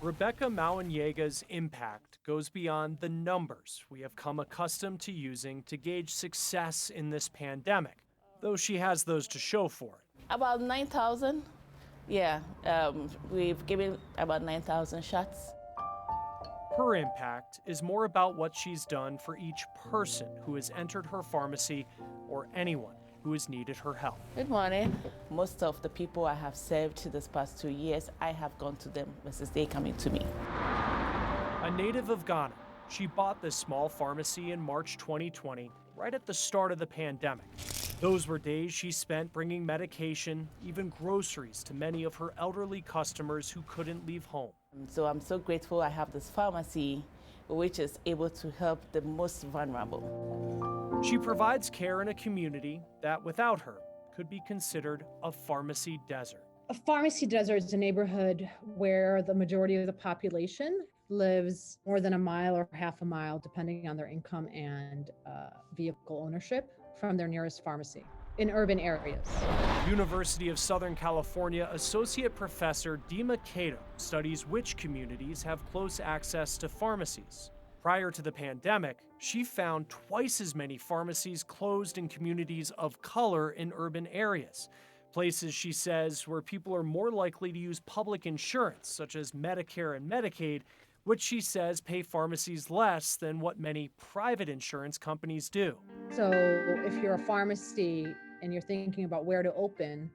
Rebecca Mauaniega's impact goes beyond the numbers we have come accustomed to using to gauge success in this pandemic, though she has those to show for it. About 9,000. Yeah, we've given about 9,000 shots. Her impact is more about what she's done for each person who has entered her pharmacy or anyone who has needed her help. Good morning. Most of the people I have served this past 2 years, I have gone to them versus they coming to me. A native of Ghana, she bought this small pharmacy in March 2020, right at the start of the pandemic. Those were days she spent bringing medication, even groceries, to many of her elderly customers who couldn't leave home. So I'm so grateful I have this pharmacy, which is able to help the most vulnerable. She provides care in a community that, without her, could be considered a pharmacy desert. A pharmacy desert is a neighborhood where the majority of the population lives more than a mile or half a mile, depending on their income and vehicle ownership, from their nearest pharmacy in urban areas. University of Southern California Associate Professor Dima Cato studies which communities have close access to pharmacies. Prior to the pandemic, she found twice as many pharmacies closed in communities of color in urban areas. Places, she says, where people are more likely to use public insurance, such as Medicare and Medicaid, which she says pay pharmacies less than what many private insurance companies do. So if you're a pharmacy and you're thinking about where to open,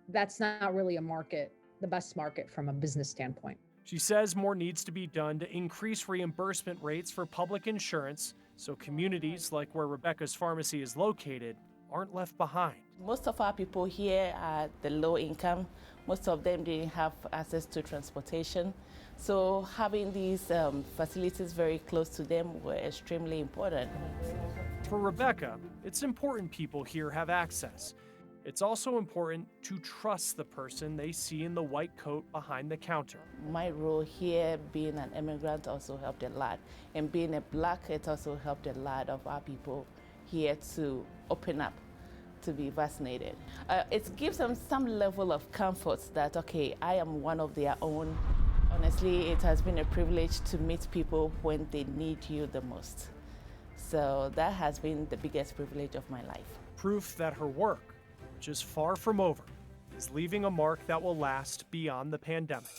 that's not really the best market from a business standpoint. She says more needs to be done to increase reimbursement rates for public insurance so communities like where Rebecca's pharmacy is located aren't left behind. Most of our people here are the low income. Most of them didn't have access to transportation. So having these facilities very close to them were extremely important. For Rebecca, it's important people here have access. It's also important to trust the person they see in the white coat behind the counter. My role here, being an immigrant, also helped a lot. And being a Black, it also helped a lot of our people here to open up to be vaccinated. It gives them some level of comfort that, okay, I am one of their own. Honestly, it has been a privilege to meet people when they need you the most. So that has been the biggest privilege of my life. Proof that her work, which is far from over, is leaving a mark that will last beyond the pandemic.